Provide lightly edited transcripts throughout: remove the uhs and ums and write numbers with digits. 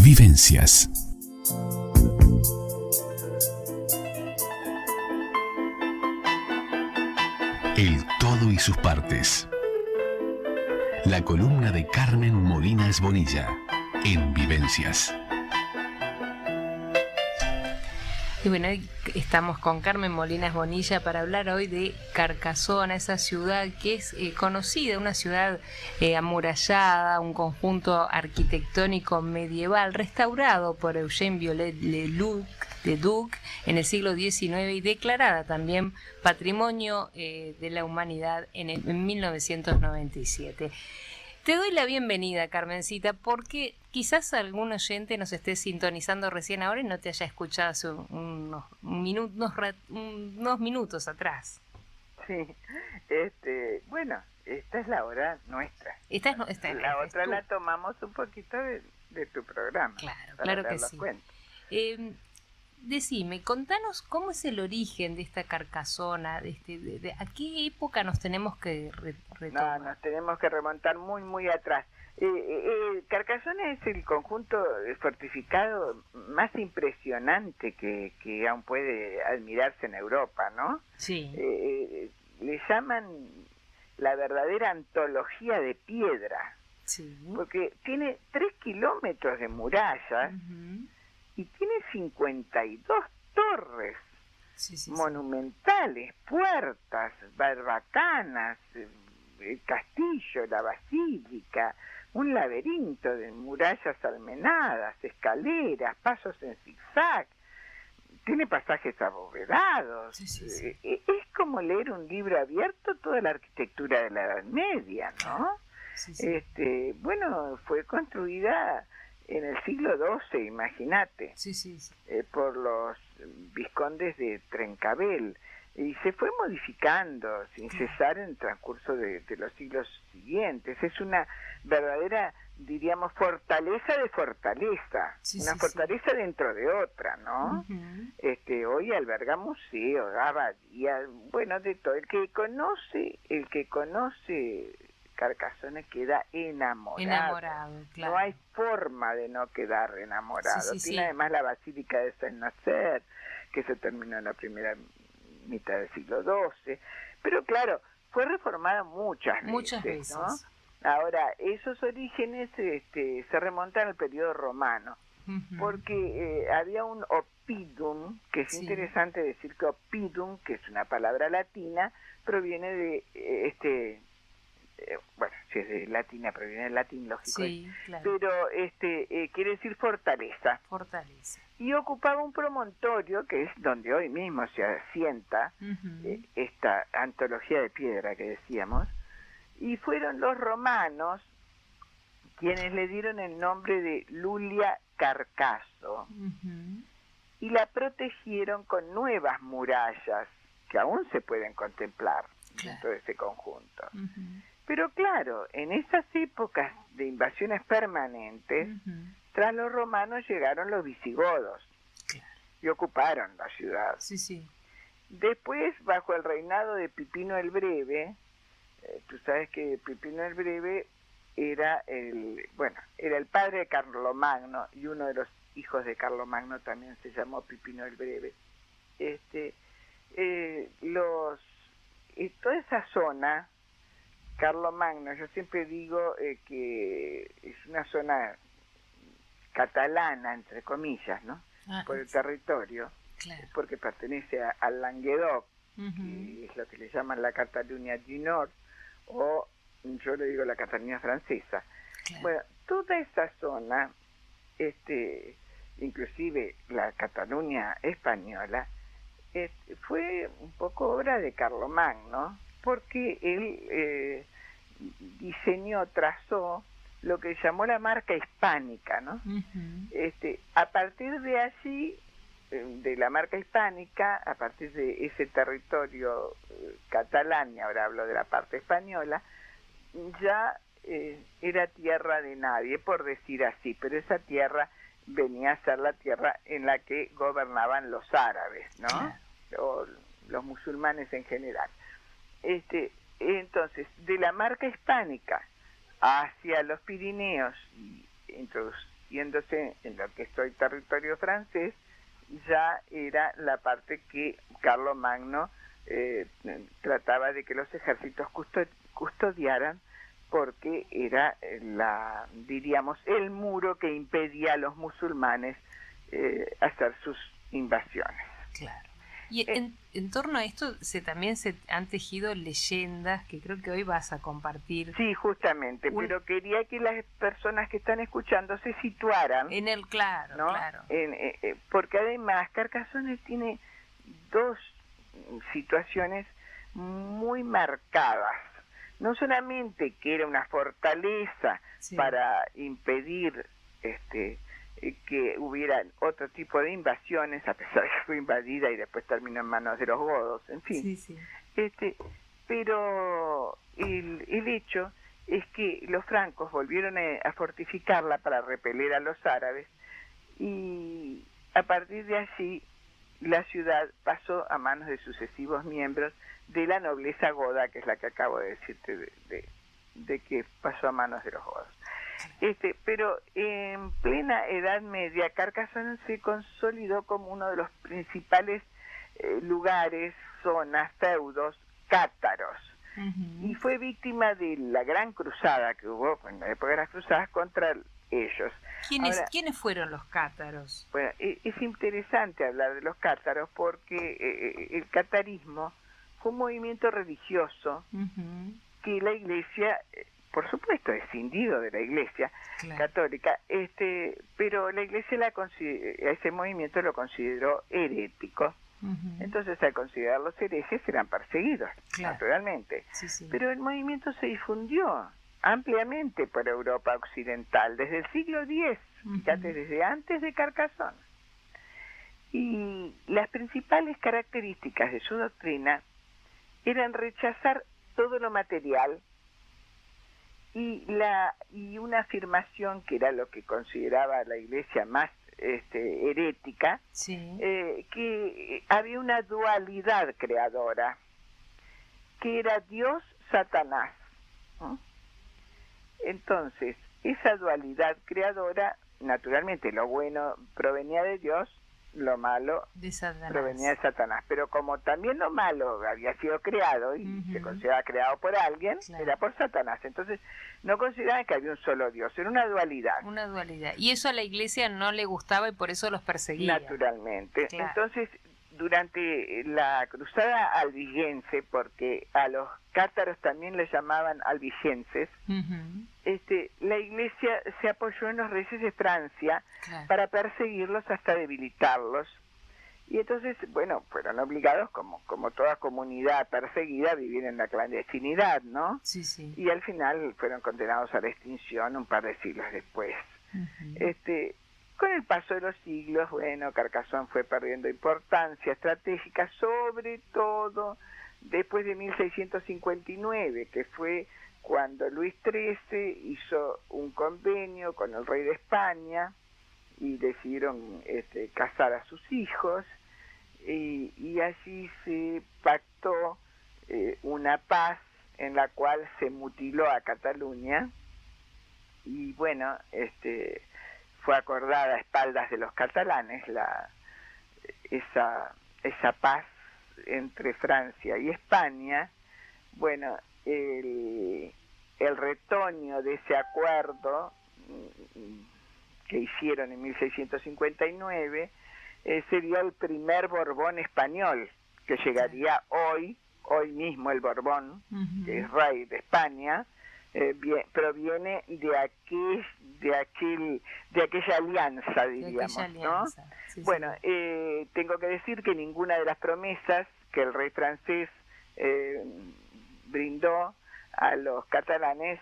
Vivencias. El todo y sus partes. La columna de Carmen Molinas Bonilla en Vivencias. Y bueno, hoy estamos con Carmen Molinas Bonilla para hablar hoy de Carcasona, esa ciudad que es conocida, una ciudad amurallada, un conjunto arquitectónico medieval restaurado por Eugène Viollet-le-Duc en el siglo XIX y declarada también Patrimonio de la Humanidad en 1997. Te doy la bienvenida, Carmencita, porque quizás algún oyente nos esté sintonizando recién ahora y no te haya escuchado hace unos minutos atrás. Sí, bueno, esta es la hora nuestra. La otra la tomamos un poquito de tu programa. Claro que sí. Decime, contanos cómo es el origen de esta Carcasona, ¿a qué época nos tenemos que retomar? No, nos tenemos que remontar muy, muy atrás. Carcasona es el conjunto fortificado más impresionante que aún puede admirarse en Europa, ¿no? Sí. Le llaman la verdadera antología de piedra, sí, porque tiene 3 kilómetros de murallas. Uh-huh. Y tiene 52 torres monumentales, puertas, barbacanas, el castillo, la basílica, un laberinto de murallas almenadas, escaleras, pasos en zigzag, tiene pasajes abovedados. Es como leer un libro abierto toda la arquitectura de la Edad Media, ¿no? Bueno, fue construida en el siglo XII, imagínate, por los vizcondes de Trencabel, y se fue modificando sin cesar en el transcurso de los siglos siguientes. Es una verdadera, diríamos, fortaleza de fortaleza, fortaleza dentro de otra, ¿no? Uh-huh. Hoy alberga museos, abadías, bueno, de todo. El que conoce Carcasona queda enamorado, claro. No hay forma de no quedar enamorado. Tiene además la Basílica de Saint-Nazaire, que se terminó en la primera mitad del siglo XII, pero claro, fue reformada muchas veces, ¿no? Ahora, esos orígenes se remontan al periodo romano, uh-huh. Porque había un oppidum, que es interesante decir que oppidum, que es una palabra latina, proviene de bueno, si es de latina, proviene del latín, lógico. Claro. Pero quiere decir fortaleza. Y ocupaba un promontorio, que es donde hoy mismo se asienta uh-huh. Esta antología de piedra que decíamos, y fueron los romanos quienes le dieron el nombre de Iulia Carcaso, uh-huh. y la protegieron con nuevas murallas que aún se pueden contemplar dentro de ese conjunto. Uh-huh. Pero claro, en esas épocas de invasiones permanentes, uh-huh. tras los romanos llegaron los visigodos y ocuparon la ciudad. Después, bajo el reinado de Pipino el Breve, tú sabes que Pipino el Breve era el padre de Carlomagno, y uno de los hijos de Carlomagno también se llamó Pipino el Breve. Toda esa zona, Carlomagno, yo siempre digo que es una zona catalana, entre comillas, ¿no? Por el territorio, porque pertenece al Languedoc, uh-huh. que es lo que le llaman la Cataluña du Nord, o yo le digo la Cataluña francesa. Bueno, toda esa zona, inclusive la Cataluña española, fue un poco obra de Carlomagno, porque él trazó lo que llamó la marca hispánica, ¿no? Uh-huh. A partir de allí, de la marca hispánica, a partir de ese territorio catalán, y ahora hablo de la parte española, ya era tierra de nadie, por decir así, pero esa tierra venía a ser la tierra en la que gobernaban los árabes, ¿no? O los musulmanes en general. Entonces, de la marca hispánica hacia los Pirineos, metiéndose en lo que es hoy territorio francés, ya era la parte que Carlomagno trataba de que los ejércitos custodiaran, porque era diríamos, el muro que impedía a los musulmanes hacer sus invasiones. Claro. Y en torno a esto también se han tejido leyendas que creo que hoy vas a compartir. Sí, justamente, pero quería que las personas que están escuchando se situaran. En el claro, ¿no? Claro. Porque además Carcassonne tiene dos situaciones muy marcadas. No solamente que era una fortaleza para impedir que hubiera otro tipo de invasiones, a pesar de que fue invadida y después terminó en manos de los godos, en fin. Pero el hecho es que los francos volvieron a fortificarla para repeler a los árabes, y a partir de allí la ciudad pasó a manos de sucesivos miembros de la nobleza goda, que es la que acabo de decirte de que pasó a manos de los godos. Pero en plena Edad Media, Carcassonne se consolidó como uno de los principales lugares, zonas, feudos cátaros, y fue víctima de la gran cruzada que hubo en la época de las cruzadas contra ellos. ¿Quiénes fueron los cátaros? Bueno, es interesante hablar de los cátaros porque el catarismo fue un movimiento religioso que la Iglesia, por supuesto, escindido de la Iglesia católica, pero la Iglesia ese movimiento lo consideró herético. Entonces, al considerarlos herejes, eran perseguidos, naturalmente. Pero el movimiento se difundió ampliamente por Europa occidental desde el siglo X, fíjate, desde antes de Carcassonne. Y las principales características de su doctrina eran rechazar todo lo material y una afirmación que era lo que consideraba la Iglesia más herética, que había una dualidad creadora, que era Dios-Satanás. Entonces, esa dualidad creadora, naturalmente lo bueno provenía de Dios, lo malo provenía de Satanás, pero como también lo malo había sido creado y se consideraba creado por alguien, era por Satanás. Entonces no consideraban que había un solo Dios, era una dualidad. Y eso a la Iglesia no le gustaba y por eso los perseguía. Naturalmente. Entonces, durante la cruzada albigense, porque a los cátaros también les llamaban albigenses, la Iglesia se apoyó en los reyes de Francia para perseguirlos hasta debilitarlos, y entonces, bueno, fueron obligados, como toda comunidad perseguida, a vivir en la clandestinidad, ¿no? Y al final fueron condenados a la extinción un par de siglos después. Con el paso de los siglos, bueno, Carcassonne fue perdiendo importancia estratégica, sobre todo después de 1659, que fue cuando Luis XIII hizo un convenio con el rey de España y decidieron casar a sus hijos, y allí se pactó una paz en la cual se mutiló a Cataluña, y bueno, fue acordada a espaldas de los catalanes esa paz entre Francia y España. Bueno, el retoño de ese acuerdo que hicieron en 1659 sería el primer Borbón español, que llegaría hoy mismo el Borbón, que es rey de España, proviene de aquella alianza, diríamos, ¿no? Bueno, tengo que decir que ninguna de las promesas que el rey francés brindó a los catalanes,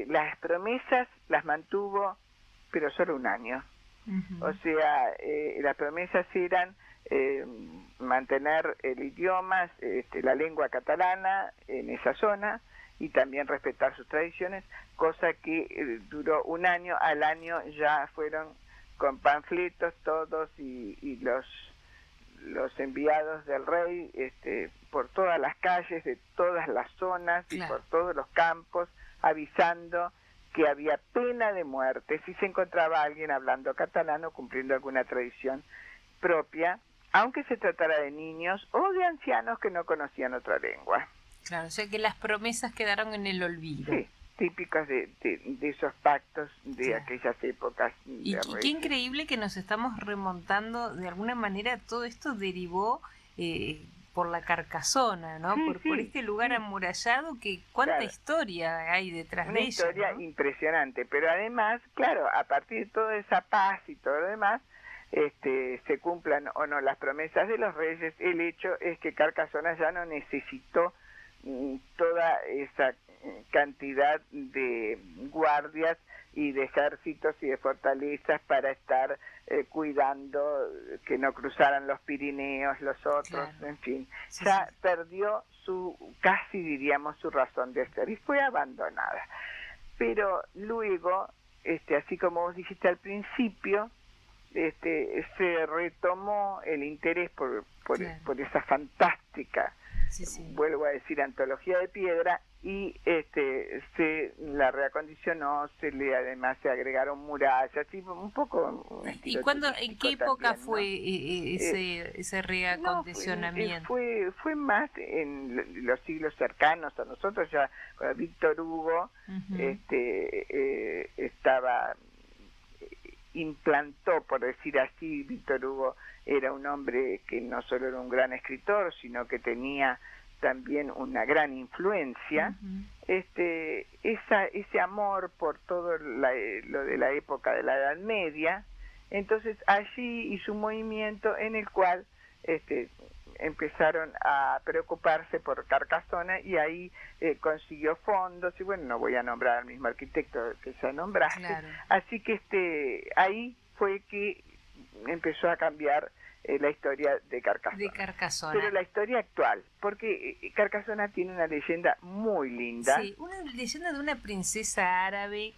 las promesas las mantuvo, pero solo un año. O sea, las promesas eran mantener el idioma, la lengua catalana en esa zona, y también respetar sus tradiciones, cosa que duró un año. Al año ya fueron con panfletos todos y los enviados del rey por todas las calles de todas las zonas y por todos los campos, avisando que había pena de muerte si se encontraba alguien hablando catalán o cumpliendo alguna tradición propia, aunque se tratara de niños o de ancianos que no conocían otra lengua. Claro, o sea que las promesas quedaron en el olvido. Sí, típicas de esos pactos de aquellas épocas. Y qué increíble que nos estamos remontando, de alguna manera todo esto derivó por la Carcasona, ¿no? Por este lugar amurallado, que cuánta historia hay detrás de ella. Una historia impresionante, pero además, claro, a partir de toda esa paz y todo lo demás, se cumplan o no las promesas de los reyes, el hecho es que Carcasona ya no necesitó toda esa cantidad de guardias y de ejércitos y de fortalezas para estar cuidando que no cruzaran los Pirineos, los otros, en fin, ya perdió casi diríamos su razón de ser y fue abandonada. Pero luego, así como vos dijiste al principio, se retomó el interés por esa fantástica, vuelvo a decir, antología de piedra, y se la reacondicionó, además se agregaron murallas, y un poco... ¿Y en qué época fue ese reacondicionamiento? Fue más en los siglos cercanos a nosotros, ya Víctor Hugo implantó, por decir así. Víctor Hugo era un hombre que no solo era un gran escritor, sino que tenía también una gran influencia. Ese amor por todo lo de la época de la Edad Media, entonces allí hizo un movimiento en el cual empezaron a preocuparse por Carcasona, y ahí consiguió fondos, y bueno, no voy a nombrar al mismo arquitecto que ya nombraste, así que ahí fue que empezó a cambiar la historia de Carcasona. Pero la historia actual, porque Carcasona tiene una leyenda muy linda. Sí, una leyenda de una princesa árabe,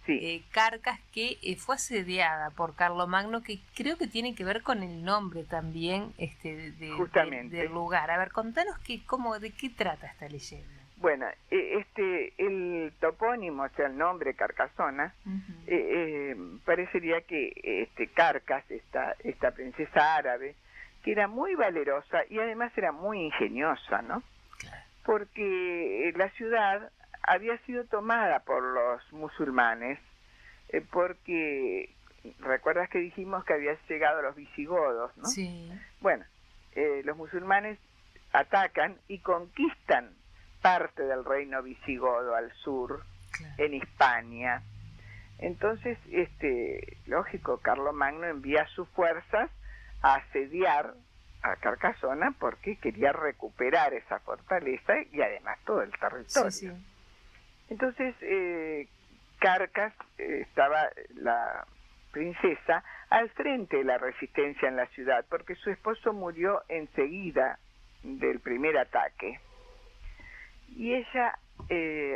Carcas, que fue asediada por Carlomagno, que creo que tiene que ver con el nombre también del lugar. A ver, contanos de qué trata esta leyenda. Bueno, el topónimo, o sea, el nombre Carcasona, parecería que Carcas, esta princesa árabe, que era muy valerosa y además era muy ingeniosa, ¿no? Claro. Porque la ciudad había sido tomada por los musulmanes, porque recuerdas que dijimos que habían llegado los visigodos, ¿no? Sí. Bueno, los musulmanes atacan y conquistan parte del reino visigodo al sur, en Hispania. Entonces, lógico, Carlomagno envía sus fuerzas a asediar a Carcasona porque quería recuperar esa fortaleza y además todo el territorio. Entonces, Carcas, estaba la princesa al frente de la resistencia en la ciudad, porque su esposo murió enseguida del primer ataque. Y ella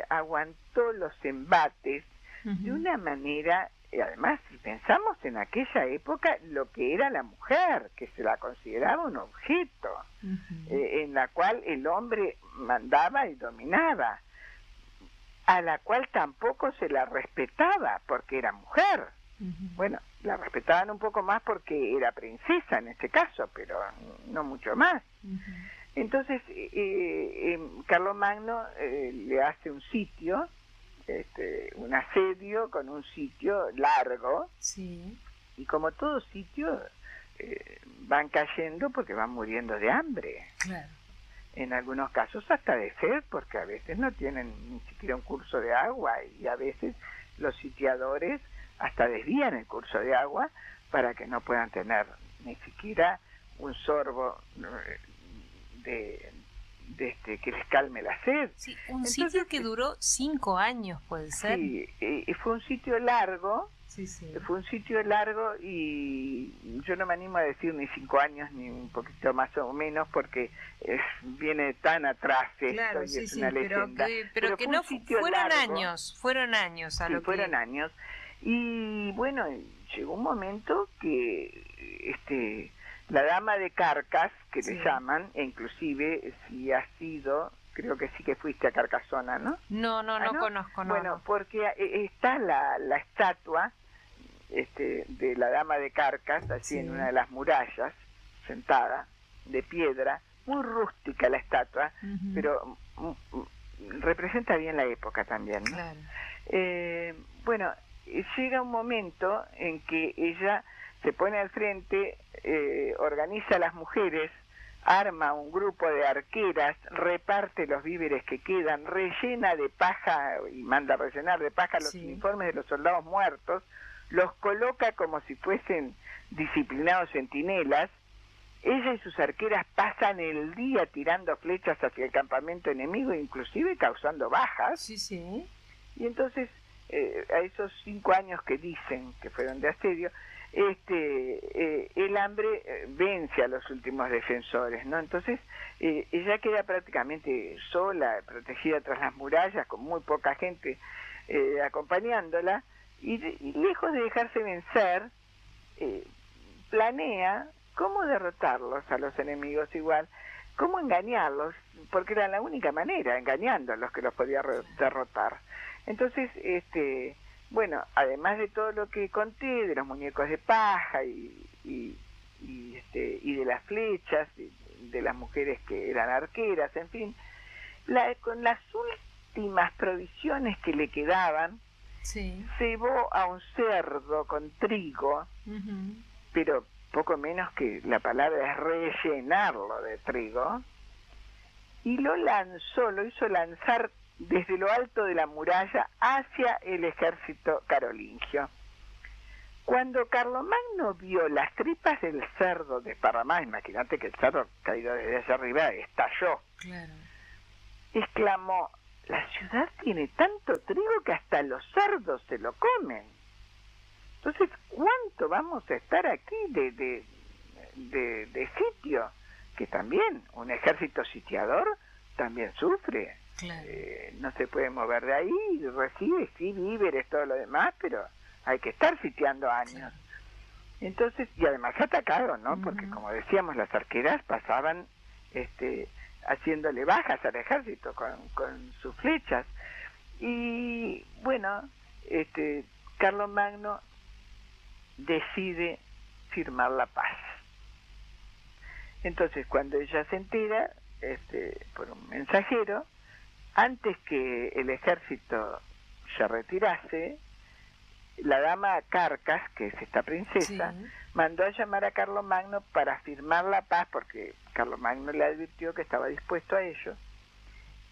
aguantó los embates de una manera, además, si pensamos en aquella época, lo que era la mujer, que se la consideraba un objeto, en la cual el hombre mandaba y dominaba, a la cual tampoco se la respetaba porque era mujer. Bueno, la respetaban un poco más porque era princesa en este caso, pero no mucho más. Entonces, Carlomagno le hace un sitio, un asedio con un sitio largo, y como todo sitio, van cayendo porque van muriendo de hambre. Claro. En algunos casos hasta de sed, porque a veces no tienen ni siquiera un curso de agua, y a veces los sitiadores hasta desvían el curso de agua para que no puedan tener ni siquiera un sorbo que les calme la sed. Sí, sitio que duró 5 años, puede ser. Sí, fue un sitio largo. Sí. Fue un sitio largo, y yo no me animo a decir ni 5 años ni un poquito más o menos, porque viene tan atrás esto, claro, y es una leyenda. Pero que no fueron años. Fueron años. Y bueno, llegó un momento que la dama de Carcas, que le llaman, e inclusive si ha sido creo que sí que fuiste a Carcasona, ¿no? No conozco. Bueno, porque está la estatua de la dama de Carcas, así en una de las murallas, sentada, de piedra, muy rústica la estatua, pero representa bien la época también, ¿no? Claro. Bueno, llega un momento en que ella se pone al frente, organiza a las mujeres, arma un grupo de arqueras, reparte los víveres que quedan, rellena de paja y manda a rellenar de paja los uniformes de los soldados muertos, los coloca como si fuesen disciplinados centinelas. Ella y sus arqueras pasan el día tirando flechas hacia el campamento enemigo, inclusive causando bajas. Sí. Y entonces, a esos 5 años que dicen que fueron de asedio, el hambre vence a los últimos defensores, ¿no? Entonces, ella queda prácticamente sola, protegida tras las murallas, con muy poca gente acompañándola, y lejos de dejarse vencer, planea cómo derrotarlos a los enemigos igual, cómo engañarlos, porque era la única manera, engañándolos, que los podía derrotar. Entonces, bueno, además de todo lo que conté, de los muñecos de paja y de las flechas, de las mujeres que eran arqueras, en fin, con las últimas provisiones que le quedaban, cebó a un cerdo con trigo, pero poco menos que la palabra es rellenarlo de trigo, y lo hizo lanzar desde lo alto de la muralla hacia el ejército carolingio. Cuando Carlomagno vio las tripas del cerdo desparramadas, imagínate que el cerdo caído desde allá arriba estalló, exclamó: la ciudad tiene tanto trigo que hasta los cerdos se lo comen. Entonces, ¿cuánto vamos a estar aquí de sitio? Que también un ejército sitiador también sufre. No se puede mover de ahí, recibe víveres, todo lo demás, pero hay que estar sitiando años. Entonces, y además atacaron, ¿no? Porque como decíamos, las arqueras pasaban haciéndole bajas al ejército con sus flechas. Y bueno, Carlomagno decide firmar la paz. Entonces, cuando ella se entera, por un mensajero, antes que el ejército se retirase, la dama Carcas, que es esta princesa, mandó a llamar a Carlomagno para firmar la paz, porque Carlomagno le advirtió que estaba dispuesto a ello.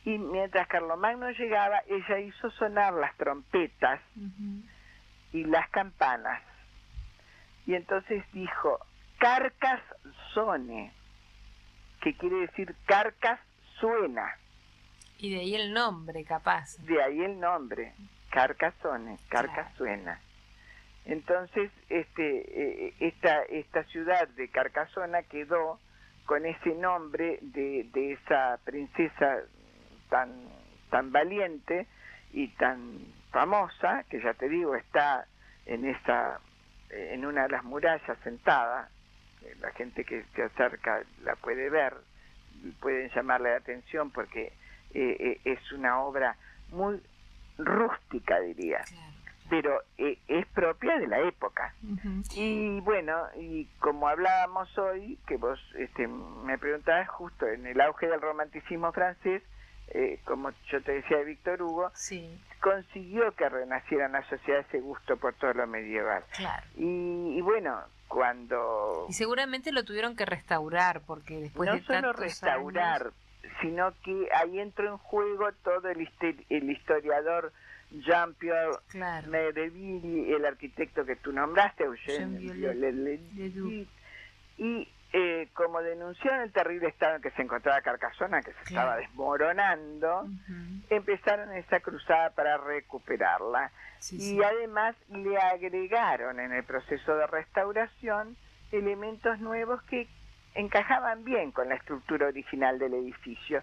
Y mientras Carlomagno llegaba, ella hizo sonar las trompetas y las campanas. Y entonces dijo: Carcas sone, que quiere decir Carcas suena. Y de ahí el nombre, capaz. De ahí el nombre, Carcasone, Carcas suena. Entonces, esta ciudad de Carcasona quedó con ese nombre de esa princesa tan valiente y tan famosa, que ya te digo, está en una de las murallas sentada. La gente que se acerca la puede ver, pueden llamarle la atención porque es una obra muy rústica, diría, pero es propia de la época. Y bueno, y como hablábamos hoy, que vos me preguntabas, justo en el auge del romanticismo francés, como yo te decía de Víctor Hugo, consiguió que renaciera en la sociedad ese gusto por todo lo medieval. Y bueno, y seguramente lo tuvieron que restaurar, porque después no de tantos solo restaurar años... sino que ahí entró en juego todo el historiador Jean-Pierre Meredith, el arquitecto que tú nombraste, Eugène Viollet-le-Duc, y como denunciaron el terrible estado en que se encontraba Carcasona, que se estaba desmoronando, empezaron esa cruzada para recuperarla. Y además le agregaron en el proceso de restauración elementos nuevos que encajaban bien con la estructura original del edificio.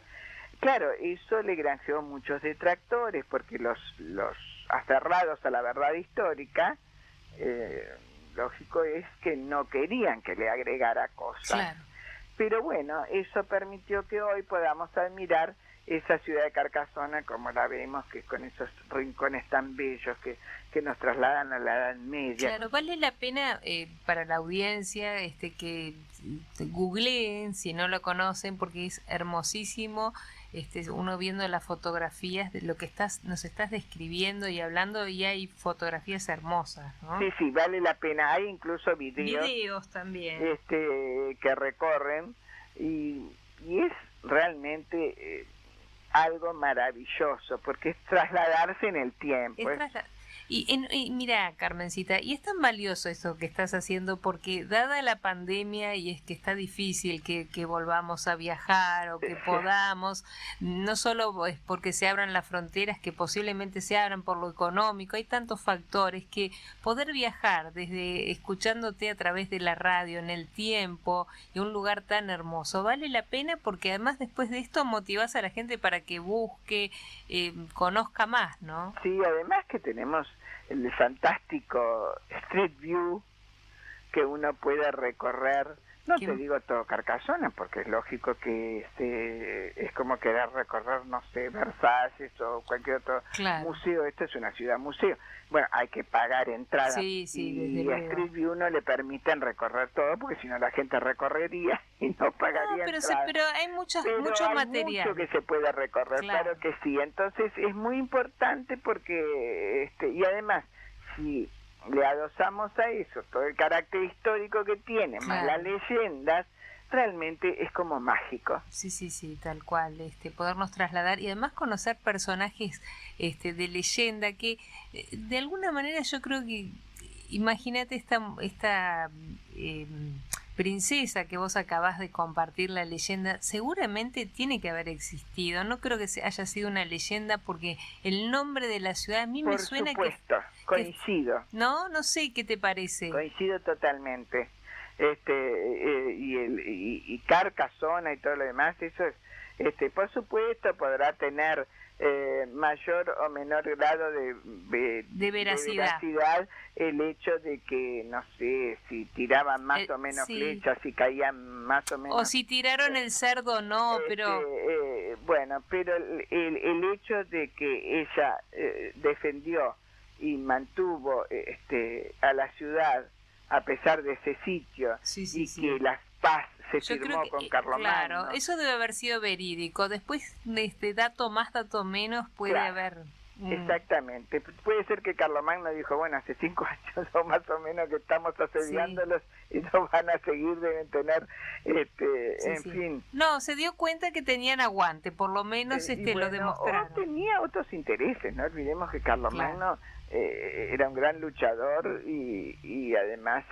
Claro, eso le granjeó muchos detractores, porque los aferrados a la verdad histórica, lógico es que no querían que le agregara cosas. Pero bueno, eso permitió que hoy podamos admirar esa ciudad de Carcasona como la vemos, que con esos rincones tan bellos que nos trasladan a la Edad Media. Claro, vale la pena para la audiencia que googleen si no lo conocen, porque es hermosísimo. Uno viendo las fotografías de lo que nos estás describiendo y hablando, y hay fotografías hermosas, ¿no? Sí, vale la pena. Hay incluso videos también que recorren y es realmente algo maravilloso, porque es trasladarse en el tiempo. Y mira, Carmencita, y es tan valioso eso que estás haciendo, porque dada la pandemia, y es que está difícil que volvamos a viajar o que podamos, no solo es porque se abran las fronteras, que posiblemente se abran por lo económico, hay tantos factores que poder viajar desde escuchándote a través de la radio en el tiempo y un lugar tan hermoso, vale la pena, porque además después de esto motivás a la gente para que busque, conozca más, ¿no? Sí, además que tenemos el fantástico Street View que uno puede recorrer, no te digo todo Carcasona, porque es lógico que es como querer recorrer, no sé, Versalles o cualquier otro museo. Esta es una ciudad museo. Bueno, hay que pagar entrada, y a Street View no le permiten recorrer todo, porque si no la gente recorrería y no pagaría entrada. Pero hay mucho material. Mucho que se puede recorrer, claro que sí. Entonces es muy importante porque, y además, si le adosamos a eso todo el carácter histórico que tiene, más las leyendas, realmente es como mágico. Sí, tal cual, podernos trasladar y además conocer personajes de leyenda que de alguna manera yo creo que, imagínate esta princesa que vos acabás de compartir, la leyenda, seguramente tiene que haber existido, no creo que haya sido una leyenda, porque el nombre de la ciudad a mí me suena que... Por supuesto, coincido. No sé qué te parece. Coincido totalmente. Y Carcasona y todo lo demás, eso es, por supuesto podrá tener mayor o menor grado de veracidad el hecho de que, no sé, si tiraban más o menos flechas, si caían más o menos, o si tiraron el cerdo, no, pero bueno, pero el hecho de que ella defendió y mantuvo a la ciudad a pesar de ese sitio, que la paz se firmó con Carlomagno. Claro, eso debe haber sido verídico. Después, dato más, dato menos, puede haber... Exactamente. Puede ser que Carlomagno dijo, bueno, hace 5 años o más o menos que estamos asediándolos y no van a seguir, deben tener, fin. No, se dio cuenta que tenían aguante, por lo menos lo demostraron. O tenía otros intereses, no olvidemos que Carlomagno era un gran luchador y además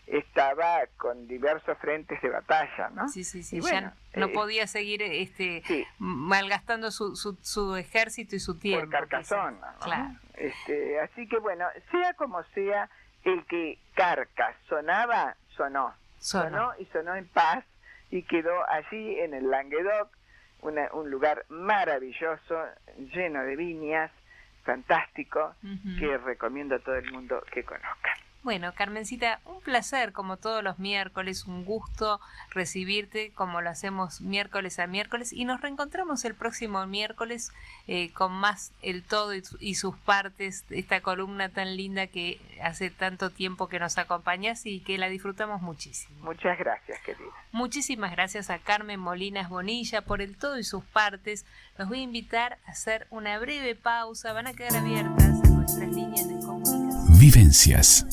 estaba con diversos frentes de batalla, ¿no? Sí. Y bueno, ya no podía seguir malgastando su ejército y su tiempo. Por Carcasona, ¿no? Claro. Así que bueno, sea como sea, el que Carcasonaba sonó y sonó en paz y quedó allí en el Languedoc, un lugar maravilloso, lleno de viñas, fantástico, que recomiendo a todo el mundo que conozca. Bueno, Carmencita, un placer como todos los miércoles, un gusto recibirte como lo hacemos miércoles a miércoles, y nos reencontramos el próximo miércoles con más El Todo y sus partes, esta columna tan linda que hace tanto tiempo que nos acompañas y que la disfrutamos muchísimo. Muchas gracias, querida. Muchísimas gracias a Carmen Molinas Bonilla por El Todo y sus partes. Los voy a invitar a hacer una breve pausa, van a quedar abiertas nuestras líneas de comunicación. Vivencias.